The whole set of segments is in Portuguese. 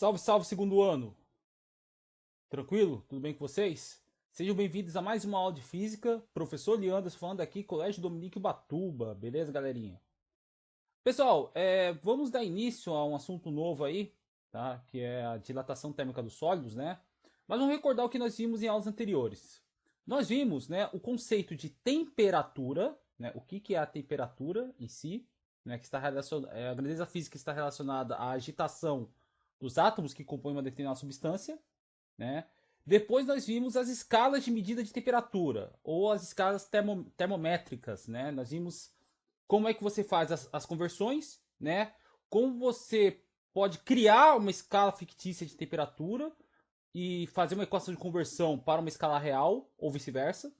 Salve, salve, segundo ano. Tranquilo? Tudo bem com vocês? Sejam bem-vindos a mais uma aula de física. Professor Leandro falando aqui, Colégio Dominique Ubatuba. Beleza, galerinha? Pessoal, vamos dar início a um assunto novo aí, tá? Que é a dilatação térmica dos sólidos, né? Mas vamos recordar o que nós vimos em aulas anteriores. Nós vimos, né, o conceito de temperatura, né? O que é a temperatura em si, né? Que está relacionada, a grandeza física está relacionada à agitação dos átomos que compõem uma determinada substância, né? Depois nós vimos as escalas de medida de temperatura, ou as escalas termométricas, né? Nós vimos como é que você faz as conversões, né? Como você pode criar uma escala fictícia de temperatura e fazer uma equação de conversão para uma escala real, ou vice-versa,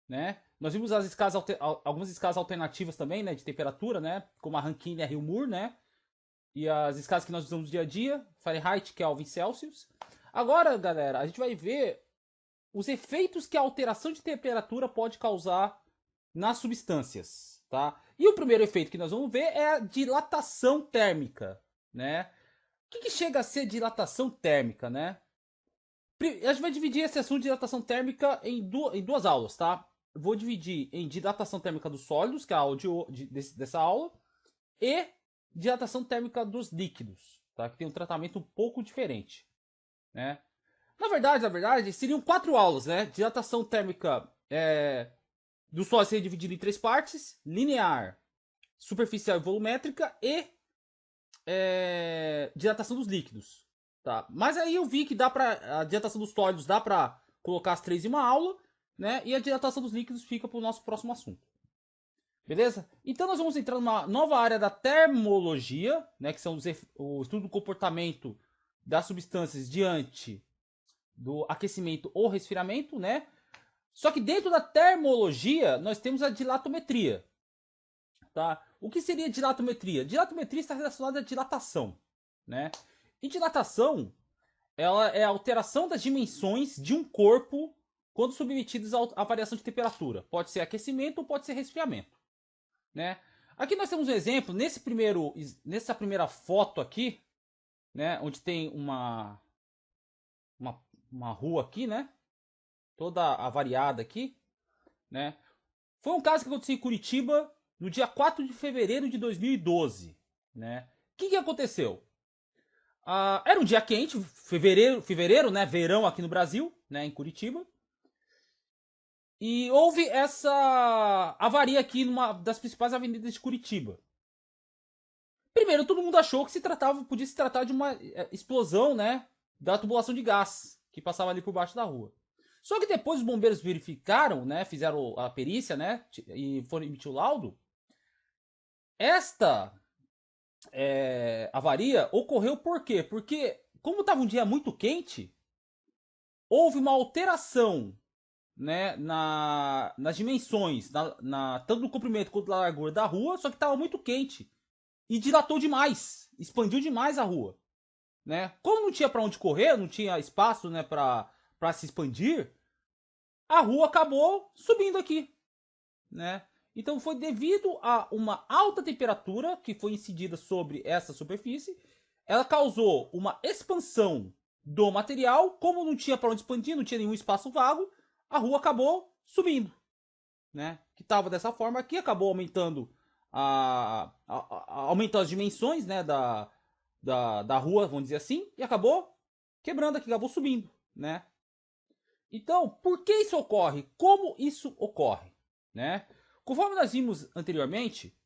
né? Nós vimos as escalas algumas escalas alternativas também, né, de temperatura, né? Como a Rankine e a Reaumur, né? E as escalas que nós usamos no dia a dia, Fahrenheit, Kelvin, Celsius. Agora, galera, a gente vai ver os efeitos que a alteração de temperatura pode causar nas substâncias, tá? E o primeiro efeito que nós vamos ver é a dilatação térmica, né? O que chega a ser dilatação térmica, né? A gente vai dividir esse assunto de dilatação térmica em duas aulas, tá? Eu vou dividir em dilatação térmica dos sólidos, que é a aula dessa aula, e dilatação térmica dos líquidos, tá? Que tem um tratamento um pouco diferente, né? Na verdade, seriam quatro aulas, né? Dilatação térmica do sólido seria dividido em três partes: linear, superficial e volumétrica e dilatação dos líquidos, tá? Mas aí eu vi que dá para a dilatação dos sólidos dá para colocar as três em uma aula, né? E a dilatação dos líquidos fica para o nosso próximo assunto. Beleza? Então nós vamos entrar numa nova área da termologia, né, que são o estudo do comportamento das substâncias diante do aquecimento ou resfriamento, né? Só que dentro da termologia nós temos a dilatometria, tá? O que seria dilatometria? Dilatometria está relacionada à dilatação, né? E dilatação, ela é a alteração das dimensões de um corpo quando submetidos à variação de temperatura. Pode ser aquecimento ou pode ser resfriamento, né? Aqui nós temos um exemplo nessa primeira foto aqui, né? Onde tem uma rua aqui, né? Toda avariada aqui, né? Foi um caso que aconteceu em Curitiba no dia 4 de fevereiro de 2012, né? O que aconteceu? Era um dia quente, fevereiro, né? Verão aqui no Brasil, né? Em Curitiba. E houve essa avaria aqui numa das principais avenidas de Curitiba. Primeiro, todo mundo achou que podia se tratar de uma explosão, né? Da tubulação de gás que passava ali por baixo da rua. Só que depois os bombeiros verificaram, né? Fizeram a perícia, né? E foram emitir o laudo. Esta avaria ocorreu por quê? Porque, como estava um dia muito quente, houve uma alteração, né, nas dimensões, tanto no comprimento quanto na largura da rua, só que estava muito quente e dilatou demais, expandiu demais a rua, né? Como não tinha para onde correr, não tinha espaço, né, para se expandir, a rua acabou subindo aqui, né? Então foi devido a uma alta temperatura que foi incidida sobre essa superfície, ela causou uma expansão do material, como não tinha para onde expandir, não tinha nenhum espaço vago, a rua acabou subindo, né? Que estava dessa forma aqui, acabou aumentando aumentou as dimensões, né, da rua, vamos dizer assim, e acabou quebrando aqui, acabou subindo, né? Então, por que isso ocorre? Como isso ocorre, né? Conforme nós vimos anteriormente,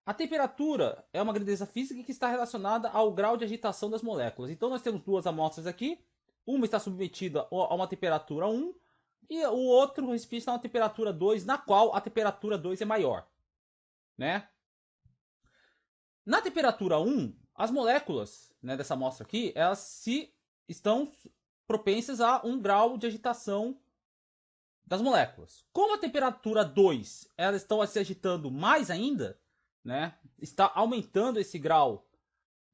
a temperatura é uma grandeza física que está relacionada ao grau de agitação das moléculas. Então nós temos duas amostras aqui. Uma está submetida a uma temperatura 1 e o outro recipiente está a uma temperatura 2, na qual a temperatura 2 é maior, né? Na temperatura 1, as moléculas, né, dessa amostra aqui, elas se estão propensas a um grau de agitação das moléculas. Como a temperatura 2, elas estão se agitando mais ainda, né? Está aumentando esse grau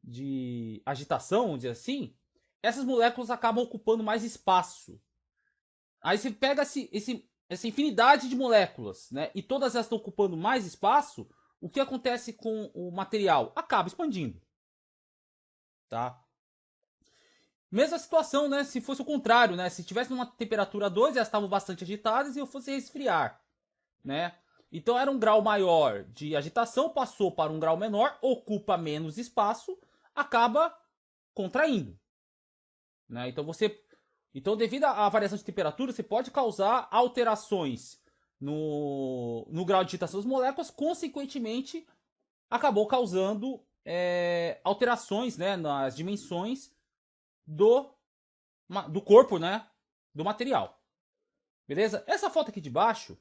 de agitação, vamos dizer assim, essas moléculas acabam ocupando mais espaço. Aí você pega essa infinidade de moléculas, né? E todas elas estão ocupando mais espaço, o que acontece com o material? Acaba expandindo, tá? Mesma situação, né? Se fosse o contrário, né? Se tivesse numa temperatura 2, elas estavam bastante agitadas e eu fosse resfriar, né? Então era um grau maior de agitação, passou para um grau menor, ocupa menos espaço, acaba contraindo, né? Então devido à variação de temperatura, você pode causar alterações no grau de agitação das moléculas, consequentemente acabou causando alterações, né, nas dimensões do, do corpo, né, do material. Beleza? Essa foto aqui de baixo,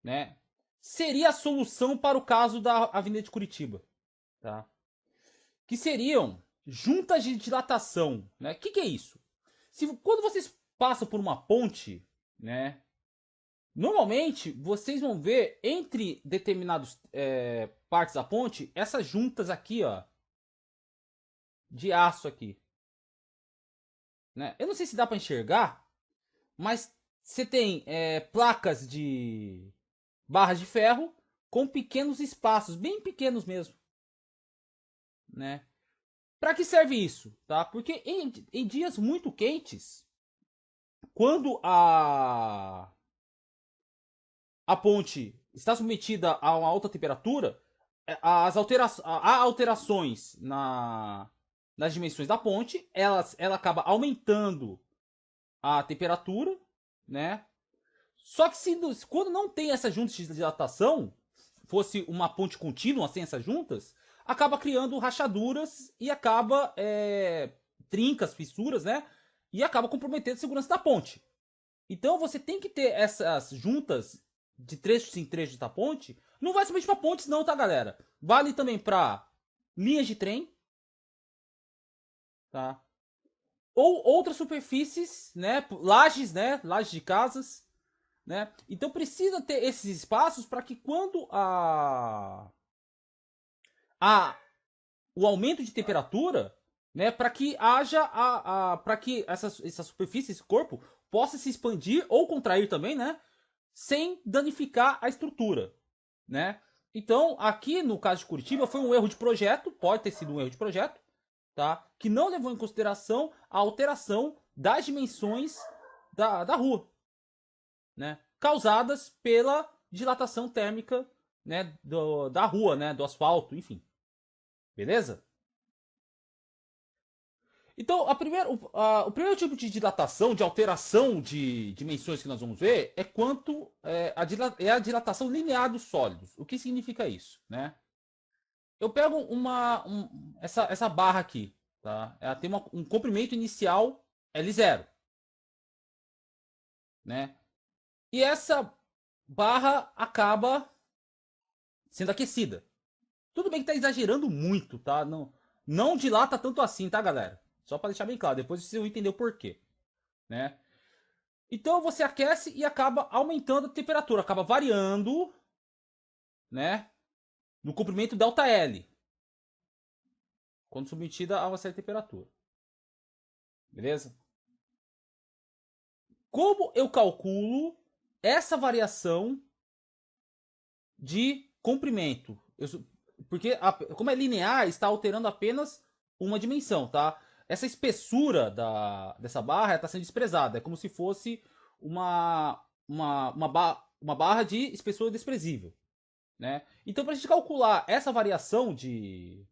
né, seria a solução para o caso da Avenida de Curitiba, tá? Que seriam juntas de dilatação, né? Que é isso? Quando vocês passam por uma ponte, né, normalmente vocês vão ver entre determinados partes da ponte essas juntas aqui, ó, de aço aqui, né? Eu não sei se dá para enxergar, mas você tem placas de barras de ferro com pequenos espaços, bem pequenos mesmo, né? Para que serve isso, tá? Porque em dias muito quentes, quando a ponte está submetida a uma alta temperatura, há alterações nas dimensões da ponte, ela acaba aumentando a temperatura, né? Só que quando não tem essas juntas de dilatação, fosse uma ponte contínua sem essas juntas, acaba criando rachaduras e acaba trincas, fissuras, né? E acaba comprometendo a segurança da ponte. Então você tem que ter essas juntas de trechos em trechos da ponte. Não vai somente para pontes não, tá, galera? Vale também para linhas de trem, tá? Ou outras superfícies, né? Lajes, né? Lajes de casas, né? Então precisa ter esses espaços para que quando a o aumento de temperatura, né, para que haja para que essa superfície, esse corpo possa se expandir ou contrair também, né, sem danificar a estrutura, né? Então, aqui no caso de Curitiba foi um erro de projeto, pode ter sido um erro de projeto, tá? Que não levou em consideração a alteração das dimensões da rua, né? Causadas pela dilatação térmica, né, da rua, né, do asfalto, enfim. Beleza? Então, o primeiro tipo de dilatação, de alteração de dimensões que nós vamos ver é a dilatação linear dos sólidos. O que significa isso, né? Eu pego essa barra aqui, tá? Ela tem um comprimento inicial L0, né? E essa barra acaba sendo aquecida. Tudo bem que está exagerando muito, tá? Não dilata tanto assim, tá, galera? Só para deixar bem claro, depois vocês vão entender o porquê, né? Então você aquece e acaba aumentando a temperatura, acaba variando, né, no comprimento ΔL, quando submetida a uma certa temperatura. Beleza? Como eu calculo essa variação de comprimento? Porque como é linear, está alterando apenas uma dimensão, tá? Essa espessura dessa barra está sendo desprezada. É como se fosse uma barra de espessura desprezível, né? Então, para a gente calcular essa variação de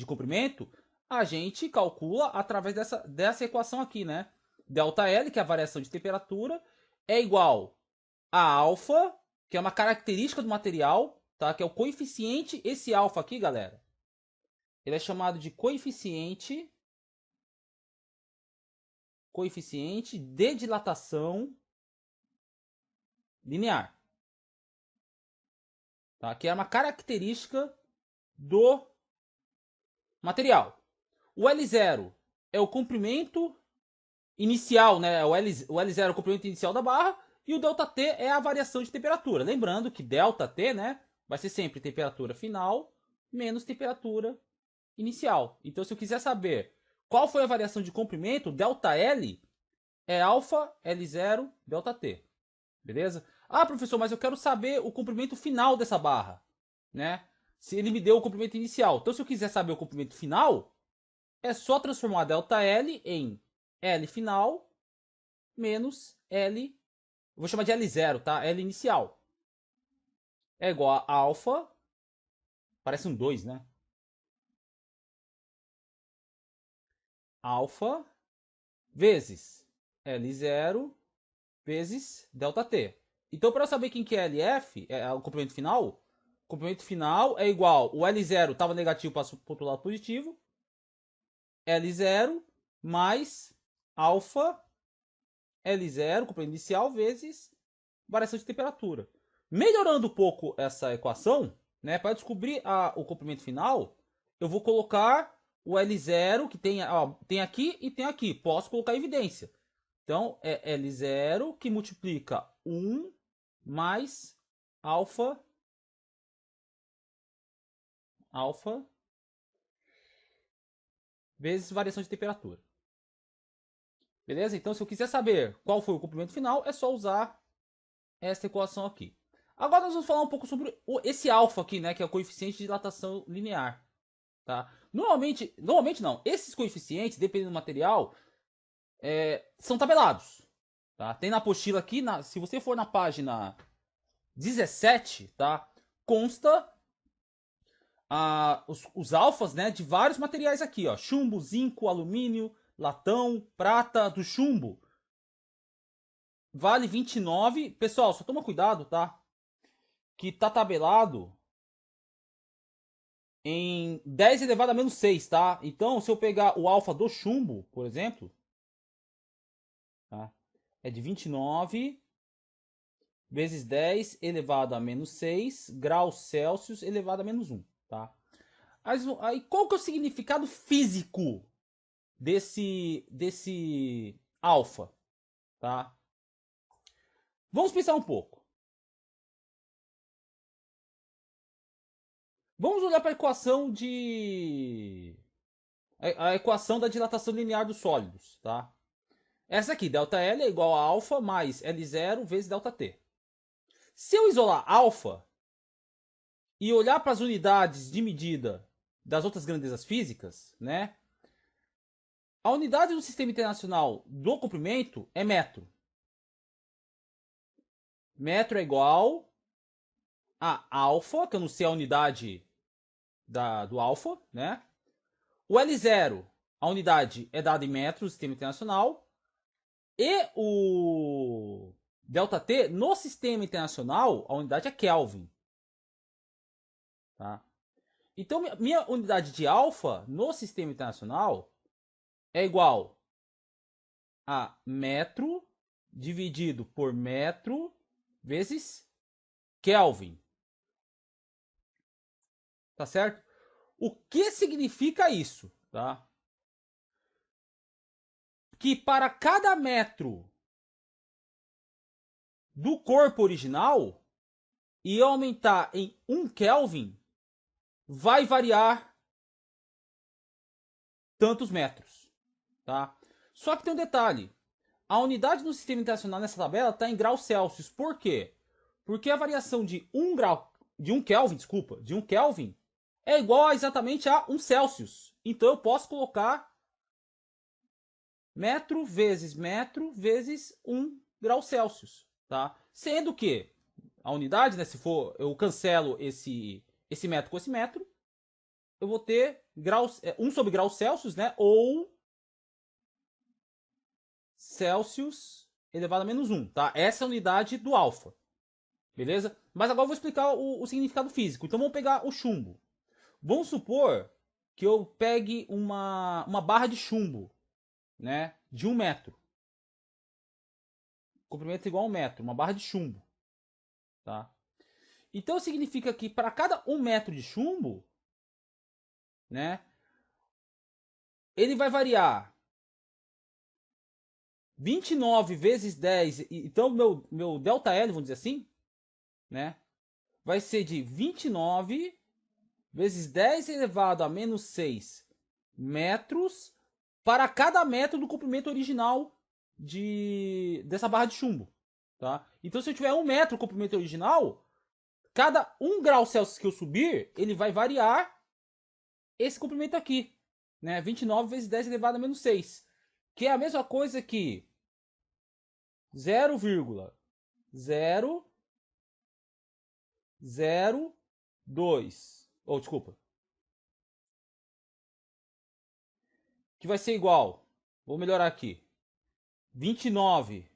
comprimento, a gente calcula através dessa equação aqui, né? ΔL, que é a variação de temperatura, é igual a alfa, que é uma característica do material, tá? Que é o coeficiente, esse alfa aqui, galera, ele é chamado de coeficiente de dilatação linear, tá? Que é uma característica do material. O L0 é o comprimento inicial, né? O L0 é o comprimento inicial da barra e o ΔT é a variação de temperatura. Lembrando que ΔT, né, vai ser sempre temperatura final menos temperatura inicial. Então, se eu quiser saber qual foi a variação de comprimento, ΔL é alfa L0 ΔT. Beleza? Ah, professor, mas eu quero saber o comprimento final dessa barra, né? Se ele me deu o comprimento inicial. Então, se eu quiser saber o comprimento final, é só transformar ΔL em L final menos L, eu vou chamar de L0, tá? L inicial. É igual a alfa, parece um 2, né? Alfa vezes L0 vezes ΔT. Então, para eu saber quem que é LF, é o comprimento final é igual, o L0 estava negativo, passou para o outro lado positivo, L0 mais alfa L0, comprimento inicial, vezes variação de temperatura. Melhorando um pouco essa equação, né, para descobrir o comprimento final, eu vou colocar o L0, que tem aqui e tem aqui. Posso colocar evidência. Então, é L0 que multiplica 1 mais alfa vezes variação de temperatura. Beleza? Então, se eu quiser saber qual foi o comprimento final, é só usar essa equação aqui. Agora nós vamos falar um pouco sobre esse alfa aqui, né, que é o coeficiente de dilatação linear. Tá? Normalmente não. Esses coeficientes, dependendo do material, são tabelados. Tá? Tem na apostila aqui, se você for na página 17, tá? Consta os alfas, né, de vários materiais aqui, ó. Chumbo, zinco, alumínio, latão, prata. Do chumbo vale 29. Pessoal, só toma cuidado, tá? Que tá tabelado em 10 elevado a menos 6, tá? Então, se eu pegar o alfa do chumbo, por exemplo, tá? É de 29 vezes 10 elevado a menos 6 graus Celsius elevado a menos 1, tá? Aí, qual que é o significado físico desse alfa, tá? Vamos pensar um pouco. Vamos olhar para a equação a equação da dilatação linear dos sólidos, tá? Essa aqui, ΔL é igual a alfa mais L0 vezes ΔT. Se eu isolar alfa e olhar para as unidades de medida das outras grandezas físicas, né? A unidade do Sistema Internacional do comprimento é metro. Metro é igual a alfa, que eu não sei a unidade do alfa, né? O L0, a unidade é dada em metros do Sistema Internacional. E o ΔT, no Sistema Internacional, a unidade é Kelvin. Tá? Então, minha unidade de alfa no Sistema Internacional é igual a metro dividido por metro vezes Kelvin. Tá certo? O que significa isso? Tá? Que para cada metro do corpo original e aumentar em 1 Kelvin, vai variar tantos metros. Tá? Só que tem um detalhe. A unidade do Sistema Internacional nessa tabela está em graus Celsius. Por quê? Porque a variação de 1 grau, de 1 Kelvin, desculpa, de 1 Kelvin é igual exatamente a 1 Celsius. Então eu posso colocar metro vezes 1 grau Celsius, tá? Sendo que a unidade, né, se for eu cancelo esse metro com esse metro, eu vou ter 1 sobre graus Celsius, né, ou Celsius elevado a menos 1, tá? Essa é a unidade do alfa, beleza? Mas agora eu vou explicar o significado físico. Então vamos pegar o chumbo. Vamos supor que eu pegue uma barra de chumbo, né, de 1 metro. Comprimento igual a 1 metro, uma barra de chumbo, tá? Então significa que para cada 1 metro de chumbo, né, ele vai variar 29 vezes 10. Então meu ΔL, vamos dizer assim, né, vai ser de 29 vezes 10 elevado a menos 6 metros para cada metro do comprimento original dessa barra de chumbo. Tá? Então, se eu tiver 1 metro o comprimento original, cada 1 grau Celsius que eu subir, ele vai variar esse comprimento aqui. né? 29 vezes 10 elevado a menos 6. Que é a mesma coisa que 0,002. Ou, desculpa. Que vai ser igual. Vou melhorar aqui. 29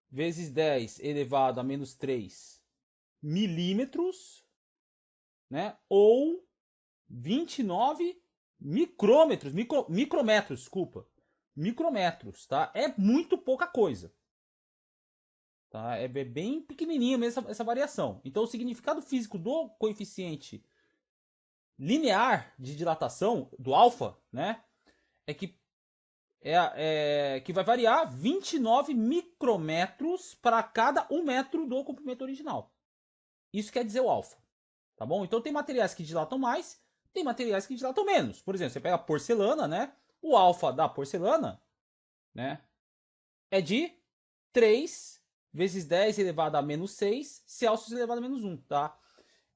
vezes 10 elevado a menos 3 milímetros, né? Ou 29 micrômetros, micrometros, desculpa. Micrometros, tá? É muito pouca coisa. Tá? É bem pequenininha mesmo essa variação. Então, o significado físico do coeficiente linear de dilatação, do alfa, né? É que que vai variar 29 micrometros para cada 1 metro do comprimento original. Isso quer dizer o alfa, tá bom? Então tem materiais que dilatam mais, tem materiais que dilatam menos. Por exemplo, você pega a porcelana, né? O alfa da porcelana, né, é de 3 vezes 10 elevado a menos 6 Celsius elevado a menos 1, tá?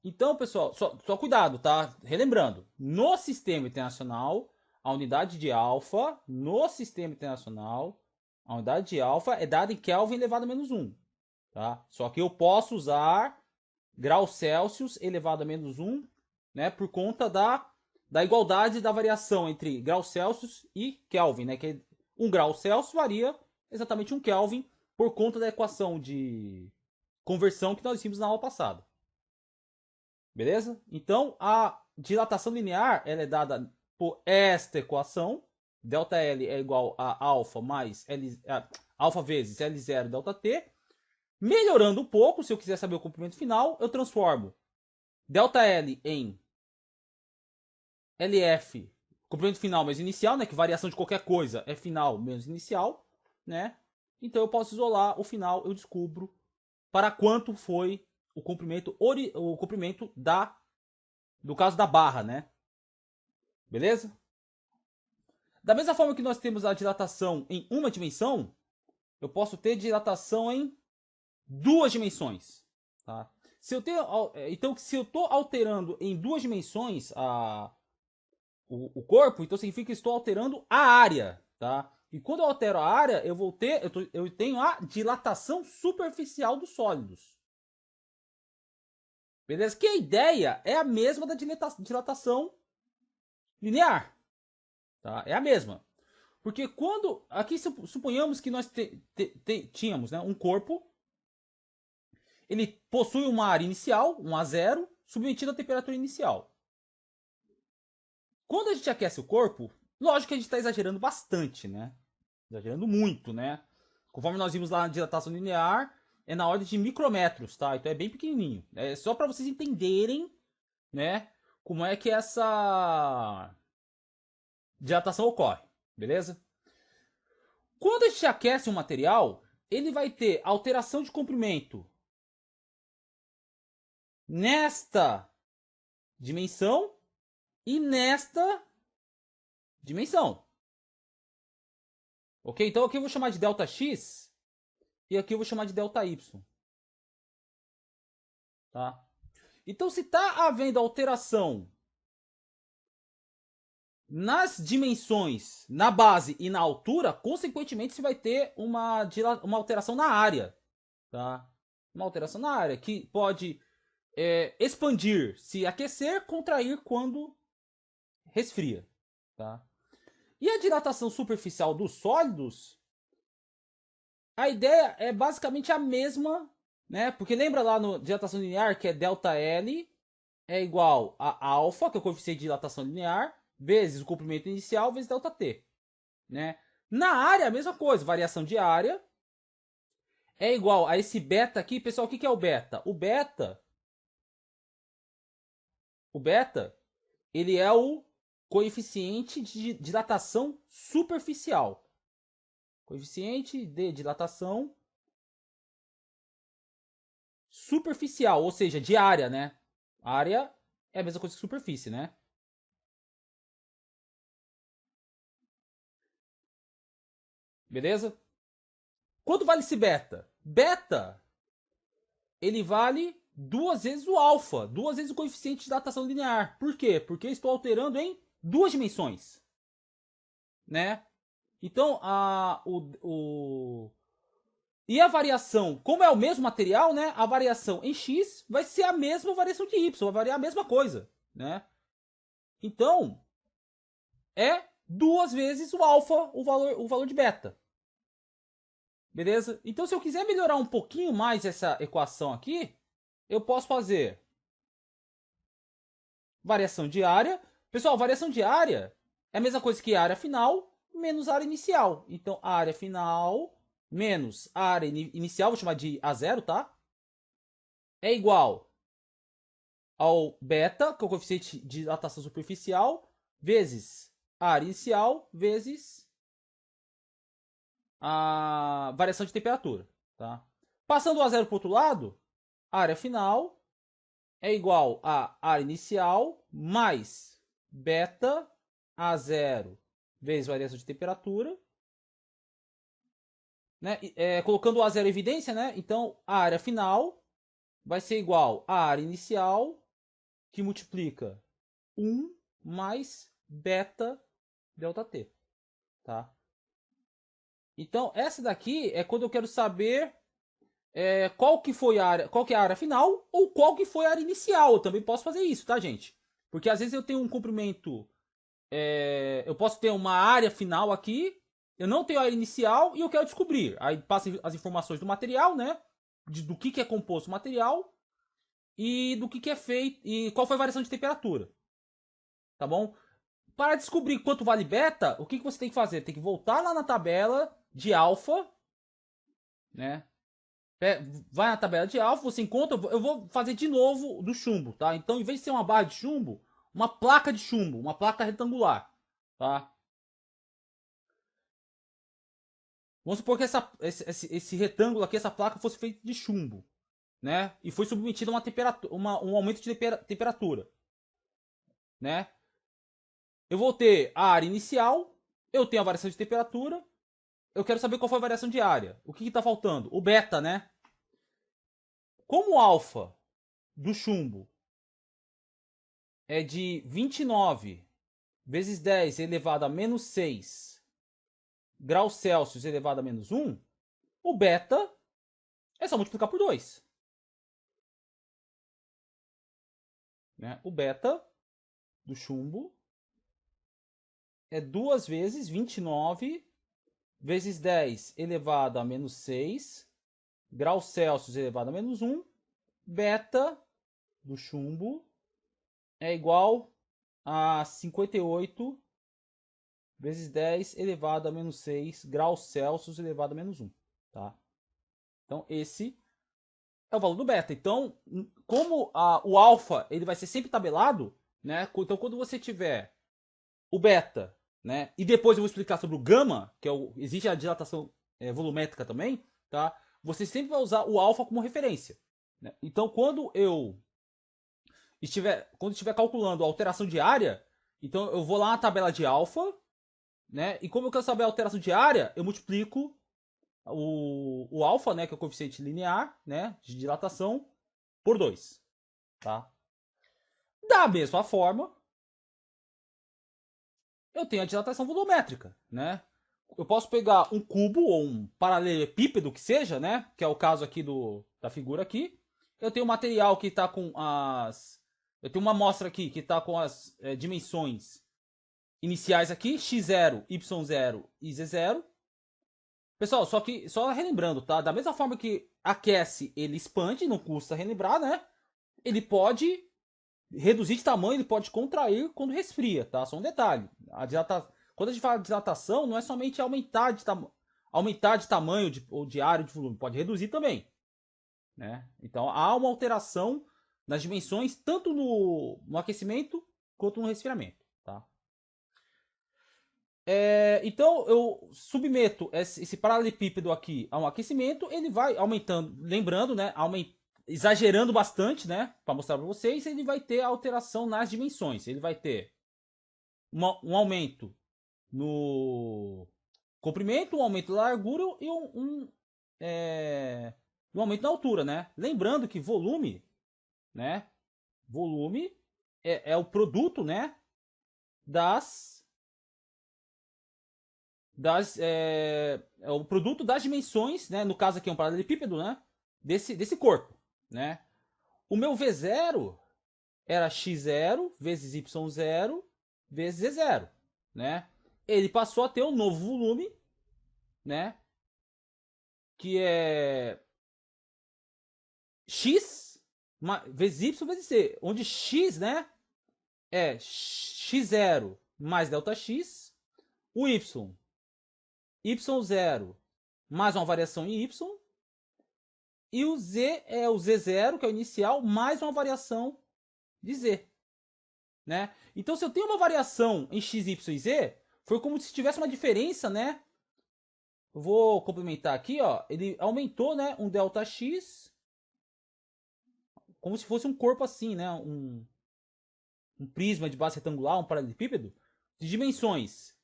Então, pessoal, só cuidado, tá? Relembrando, no sistema internacional, a unidade de alfa, no sistema internacional, a unidade de alfa é dada em Kelvin elevado a menos 1, tá? Só que eu posso usar graus Celsius elevado a menos 1, né? Por conta da igualdade da variação entre graus Celsius e Kelvin, né? Que 1 grau Celsius varia exatamente 1 Kelvin por conta da equação de conversão que nós vimos na aula passada. Beleza? Então, a dilatação linear ela é dada por esta equação. ΔL é igual a alfa mais alfa vezes L0 ΔT. Melhorando um pouco, se eu quiser saber o comprimento final, eu transformo ΔL em LF, comprimento final menos inicial, né? Que variação de qualquer coisa é final menos inicial, né? Então eu posso isolar o final, eu descubro para quanto foi o comprimento do caso da barra, né? Beleza? Da mesma forma que nós temos a dilatação em uma dimensão, eu posso ter dilatação em duas dimensões, tá? Então, se eu estou alterando em duas dimensões o corpo, então significa que estou alterando a área, tá? E quando eu altero a área, eu tenho a dilatação superficial dos sólidos. Beleza? Que a ideia é a mesma da dilatação linear, tá? É a mesma. Porque quando. Aqui suponhamos que nós tínhamos, né, um corpo. Ele possui uma área inicial, um A0, submetido à temperatura inicial. Quando a gente aquece o corpo, lógico que a gente está exagerando bastante, né? Exagerando muito, né? Conforme nós vimos lá na dilatação linear, é na ordem de micrometros, tá? Então é bem pequenininho. É só para vocês entenderem, né, como é que essa dilatação ocorre, beleza? Quando a gente aquece um material, ele vai ter alteração de comprimento nesta dimensão e nesta dimensão. Ok? Então aqui eu vou chamar de ΔX e aqui eu vou chamar de ΔY. Tá? Então se está havendo alteração nas dimensões, na base e na altura, consequentemente você vai ter uma alteração na área. Tá? Uma alteração na área que pode expandir se aquecer, contrair quando resfria. Tá? E a dilatação superficial dos sólidos, a ideia é basicamente a mesma, né? Porque lembra lá no dilatação linear que é ΔL é igual a alfa, que é o coeficiente de dilatação linear, vezes o comprimento inicial, vezes ΔT. Né? Na área, a mesma coisa, variação de área é igual a esse beta aqui. Pessoal, o que é o beta? O beta, ele é o coeficiente de dilatação superficial. Coeficiente de dilatação superficial, ou seja, de área, né? Área é a mesma coisa que superfície, né? Beleza? Quanto vale esse beta? Beta, ele vale duas vezes o alfa, duas vezes o coeficiente de dilatação linear. Por quê? Porque eu estou alterando em duas dimensões. né? Então, e a variação, como é o mesmo material, né? A variação em x vai ser a mesma variação de y, vai variar a mesma coisa, né? Então, é duas vezes o alfa, o valor de beta. Beleza? Então, se eu quiser melhorar um pouquinho mais essa equação aqui, eu posso fazer variação de área. Pessoal, variação de área é a mesma coisa que a área final menos a área inicial. Então, a área final menos a área inicial, vou chamar de A0, tá? É igual ao beta, que é o coeficiente de dilatação superficial, vezes a área inicial, vezes a variação de temperatura, tá? Passando o A0 para o outro lado, a área final é igual a área inicial mais beta A0 vezes variação de temperatura, né? Colocando o A0 em evidência, né? Então a área final vai ser igual à área inicial que multiplica 1 mais beta delta T, tá? Então essa daqui é quando eu quero saber qual que foi a área, qual que é a área final ou qual que foi a área inicial. Eu também posso fazer isso, tá, gente? Porque às vezes eu tenho um comprimento, eu posso ter uma área final aqui, eu não tenho a área inicial e eu quero descobrir. Aí passa as informações do material, né? Do que é composto o material e do que é feito e qual foi a variação de temperatura, tá bom? Para descobrir quanto vale beta, o que você tem que fazer? Tem que voltar lá na tabela de alfa, né? Vai na tabela de alfa, você encontra. Eu vou fazer de novo do chumbo, tá? Então, em vez de ser uma barra de chumbo, uma placa de chumbo, uma placa retangular, tá? Vamos supor que esse retângulo aqui, essa placa, fosse feita de chumbo, né? E foi submetida a uma temperatura, um aumento de temperatura, né? Eu vou ter a área inicial, eu tenho a variação de temperatura, eu quero saber qual foi a variação de área. O que está faltando? O beta, né? Como o alfa do chumbo é de 29 vezes 10 elevado a menos 6 graus Celsius elevado a menos 1, o beta é só multiplicar por 2. Né? O beta do chumbo é 2 vezes 29 vezes 10 elevado a menos 6 graus Celsius elevado a menos 1. Beta do chumbo é igual a 58 vezes 10 elevado a menos 6 graus Celsius elevado a menos 1. Tá? Então, esse é o valor do beta. Então, como o alfa ele vai ser sempre tabelado, né? Então, quando você tiver o beta, né? E depois eu vou explicar sobre o gama, que existe a dilatação volumétrica também, tá? Você sempre vai usar o alfa como referência. Né? Então, quando estiver calculando a alteração de área, então eu vou lá na tabela de alfa, né? E como eu quero saber a alteração de área, eu multiplico o alfa, né, que é o coeficiente linear, né, de dilatação, por 2, tá? Da mesma forma, eu tenho a dilatação volumétrica, né? Eu posso pegar um cubo ou um paralelepípedo que seja, né, que é o caso aqui da figura aqui. Eu tenho um material que está com eu tenho uma amostra aqui que está com as dimensões iniciais aqui, x0, y0 e z0. Pessoal, só relembrando, tá? Da mesma forma que aquece, ele expande, não custa relembrar, né? Ele pode reduzir de tamanho, ele pode contrair quando resfria, tá? Só um detalhe. Quando a gente fala de dilatação, não é somente aumentar de tamanho ou de área ou de volume, pode reduzir também, né? Então há uma alteração nas dimensões, tanto no aquecimento quanto no resfriamento, tá? Então eu submeto esse paralelepípedo aqui a um aquecimento, ele vai aumentando, lembrando, né, exagerando bastante, né, para mostrar para vocês, ele vai ter alteração nas dimensões, ele vai ter um aumento no comprimento, um aumento na largura e um aumento na altura, né? Lembrando que volume, né, volume é o produto, né, das é o produto das dimensões, né? No caso aqui é um paralelepípedo, né? Desse corpo, né? O meu V0 era x0 vezes y0 vezes z0, né? Ele passou a ter um novo volume, né? Que é x vezes y vezes c, onde x, né, é x0 mais delta x, o y0 mais uma variação em y, e o z é o z0, que é o inicial, mais uma variação de z, né? Então, se eu tenho uma variação em x, y e z, foi como se tivesse uma diferença, né? Eu vou complementar aqui, ó. Ele aumentou, né, um delta x, como se fosse um corpo assim, né? Um prisma de base retangular, um paralelepípedo, de dimensões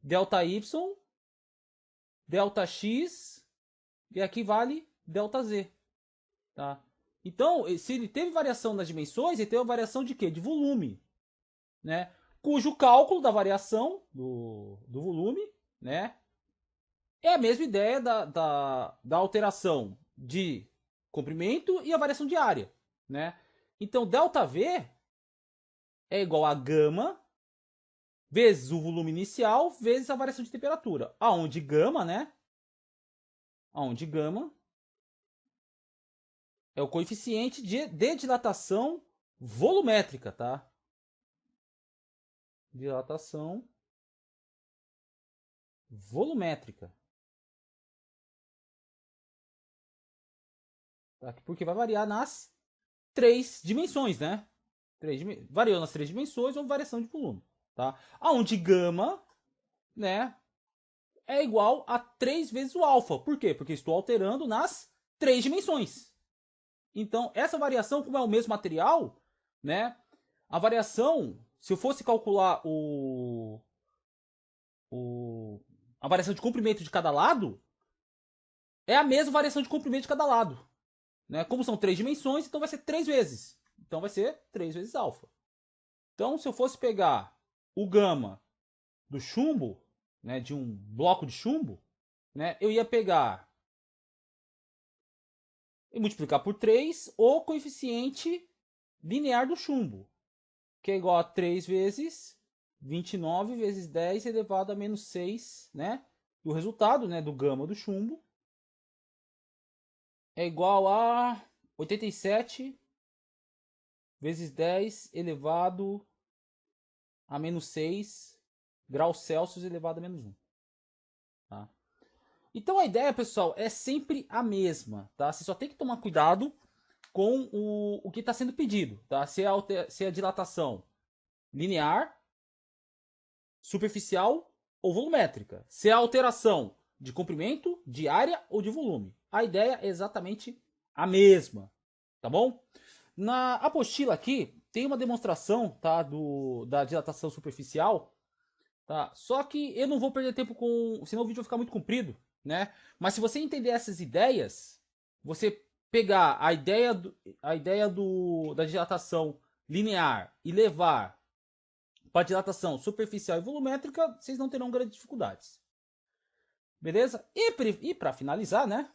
delta y, delta x, e aqui vale delta z, tá? Então, se ele teve variação nas dimensões, ele teve uma variação de quê? De volume, né? Cujo cálculo da variação do volume, né? É a mesma ideia da alteração de comprimento e a variação de área, né? Então, ΔV é igual a gama vezes o volume inicial vezes a variação de temperatura. Aonde gama, né? Aonde gama é o coeficiente de dilatação volumétrica, tá? Dilatação volumétrica. Tá? Porque vai variar nas três dimensões, né? Variou nas três dimensões ou variação de volume, tá? Aonde gama, né, é igual a 3 vezes o alfa. Por quê? Porque estou alterando nas três dimensões. Então, essa variação, como é o mesmo material, né? A variação, se eu fosse calcular a variação de comprimento de cada lado, é a mesma variação de comprimento de cada lado. Né? Como são três dimensões, então vai ser 3 vezes. Então vai ser 3 vezes alfa. Então, se eu fosse pegar o gama do chumbo, né, de um bloco de chumbo, né, eu ia pegar e multiplicar por 3 o coeficiente linear do chumbo, que é igual a 3 vezes 29 vezes 10 elevado a menos 6, né? E o resultado, né, do gama do chumbo é igual a 87 vezes 10 elevado a menos 6 graus Celsius elevado a menos 1. Tá? Então a ideia, pessoal, é sempre a mesma. Tá? Você só tem que tomar cuidado com o que está sendo pedido. Tá? Se é a dilatação linear, superficial ou volumétrica. Se é a alteração de comprimento, de área ou de volume. A ideia é exatamente a mesma. Tá bom? Na apostila aqui tem uma demonstração, tá, da dilatação superficial, tá? Só que eu não vou perder tempo com, senão o vídeo vai ficar muito comprido, né? Mas se você entender essas ideias, você pegar a ideia da dilatação linear e levar para dilatação superficial e volumétrica, vocês não terão grandes dificuldades. Beleza? E para finalizar, né?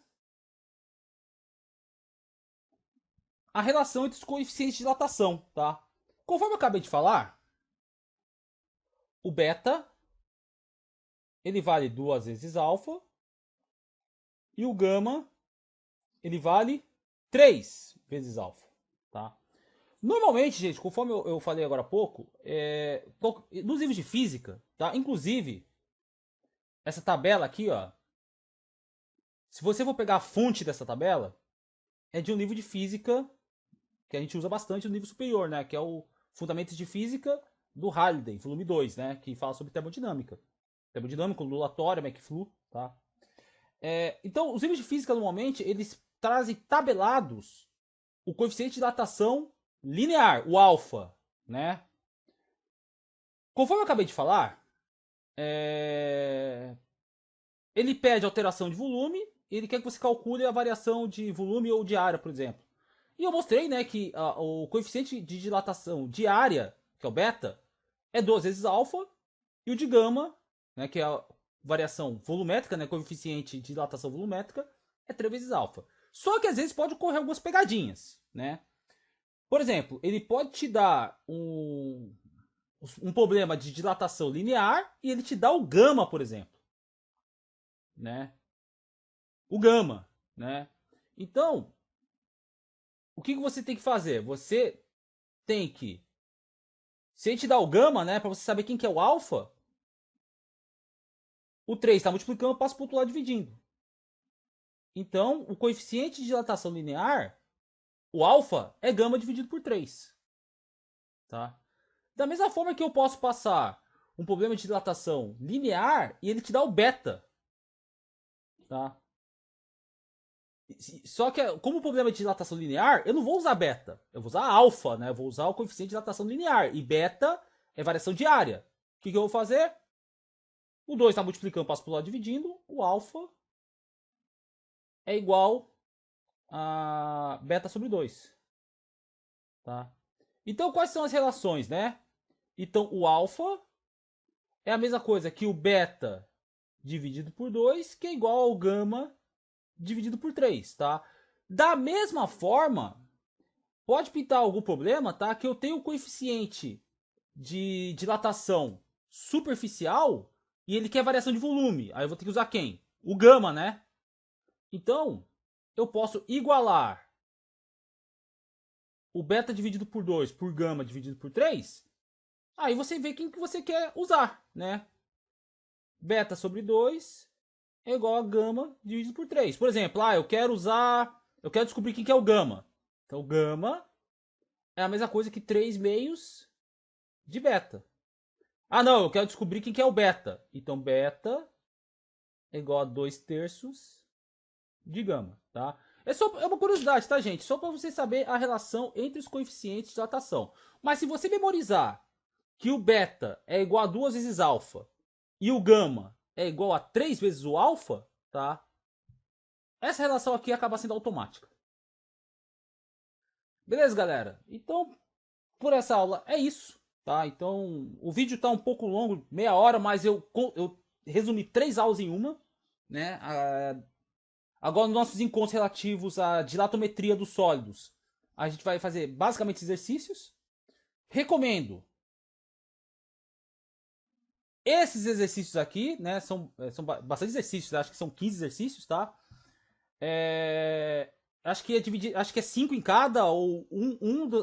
A relação entre os coeficientes de dilatação, tá? Conforme eu acabei de falar, o beta ele vale 2 vezes alfa e o gama ele vale 3 vezes alfa, tá? Normalmente, gente, conforme eu falei agora há pouco, nos livros de física, tá? Inclusive, essa tabela aqui, ó, se você for pegar a fonte dessa tabela, é de um livro de física que a gente usa bastante no nível superior, né? Que é o Fundamentos de Física do Halliday, volume 2, né? Que fala sobre termodinâmica. Termodinâmica, ondulatória, McFlu, tá? Então, os livros de física, normalmente, eles trazem tabelados o coeficiente de dilatação linear, o alfa, né? Conforme eu acabei de falar, ele pede alteração de volume, ele quer que você calcule a variação de volume ou de área, por exemplo. E eu mostrei, né, que o coeficiente de dilatação de área, que é o beta, é 2 vezes alfa, e o de gama, né, que é variação volumétrica, né, coeficiente de dilatação volumétrica, é 3 vezes alfa. Só que às vezes pode ocorrer algumas pegadinhas, né? Por exemplo, ele pode te dar um problema de dilatação linear e ele te dá o gama, por exemplo, né? O gama, né? Então, o que você tem que fazer? Você tem que, se ele te dá o gama, né, para você saber quem que é o alfa, o 3 está multiplicando, passa para o outro lado dividindo. Então, o coeficiente de dilatação linear, o alfa, é gama dividido por 3. Tá? Da mesma forma que eu posso passar um problema de dilatação linear e ele te dá o beta. Tá? Só que, como o problema de dilatação linear, eu não vou usar beta. Eu vou usar alfa, né? Eu vou usar o coeficiente de dilatação linear. E beta é variação diária. O que eu vou fazer? O 2 está multiplicando, passo para o lado dividindo. O alfa é igual a beta sobre 2. Tá? Então, quais são as relações, né? Então, o alfa é a mesma coisa que o beta dividido por 2, que é igual ao gama dividido por 3, tá? Da mesma forma, pode pintar algum problema, tá? Que eu tenho o coeficiente de dilatação superficial e ele quer variação de volume. Aí eu vou ter que usar quem? O gama, né? Então, eu posso igualar o beta dividido por 2 por gama dividido por 3. Aí você vê quem que você quer usar, né? Beta sobre 2 é igual a gama dividido por 3. Por exemplo, eu quero descobrir quem que é o gama. Então, gama é a mesma coisa que 3 meios de beta. Ah, não, eu quero descobrir quem que é o beta. Então, beta é igual a 2 terços de gama, tá? É uma curiosidade, tá, gente? Só para você saber a relação entre os coeficientes de dilatação. Mas se você memorizar que o beta é igual a 2 vezes alfa e o gama é igual a 3 vezes o alfa, tá? Essa relação aqui acaba sendo automática. Beleza, galera? Então, por essa aula é isso, tá? Então, o vídeo tá um pouco longo, meia hora, mas eu resumi 3 aulas em uma, né? Agora, nos nossos encontros relativos à dilatometria dos sólidos, a gente vai fazer basicamente exercícios. Recomendo esses exercícios aqui, né? São bastante exercícios, acho que são 15 exercícios, tá? Acho que é dividir, acho que é 5 em cada, ou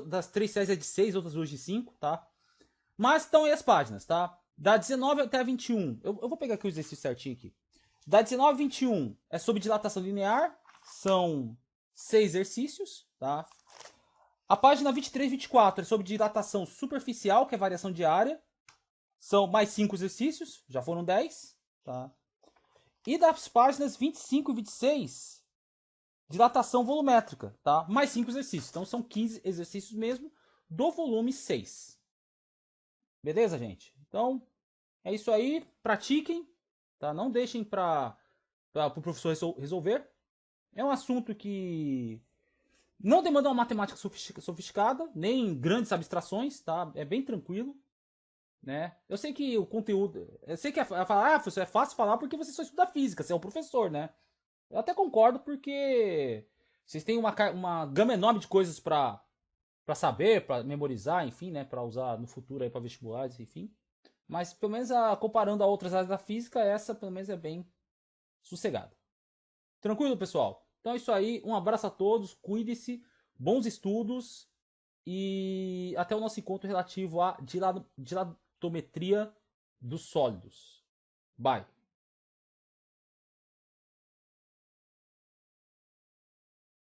das 3 séries é de 6, outras 2 de 5, tá? Mas estão aí as páginas, tá? Da 19 até a 21. Eu vou pegar aqui o exercício certinho aqui. Da 19 a 21 é sobre dilatação linear. São 6 exercícios, tá? A página 23 e 24 é sobre dilatação superficial, que é variação diária. São mais 5 exercícios, já foram 10, tá? E das páginas 25 e 26, dilatação volumétrica, tá? Mais 5 exercícios. Então são 15 exercícios mesmo, do volume 6. Beleza, gente? Então, é isso aí. Pratiquem, tá? Não deixem para o professor resolver. É um assunto que não demanda uma matemática sofisticada, nem grandes abstrações, tá? É bem tranquilo, né? Eu sei que o conteúdo... Eu sei que professor, é fácil falar porque você só estuda física, você é um professor, né? Eu até concordo porque vocês têm uma gama enorme de coisas para saber, para memorizar, enfim, né? Para usar no futuro aí para vestibulares, enfim. Mas pelo menos comparando a outras áreas da física, essa pelo menos é bem sossegada. Tranquilo, pessoal? Então é isso aí. Um abraço a todos, cuide-se, bons estudos e até o nosso encontro relativo à dilatometria dos sólidos. Bye!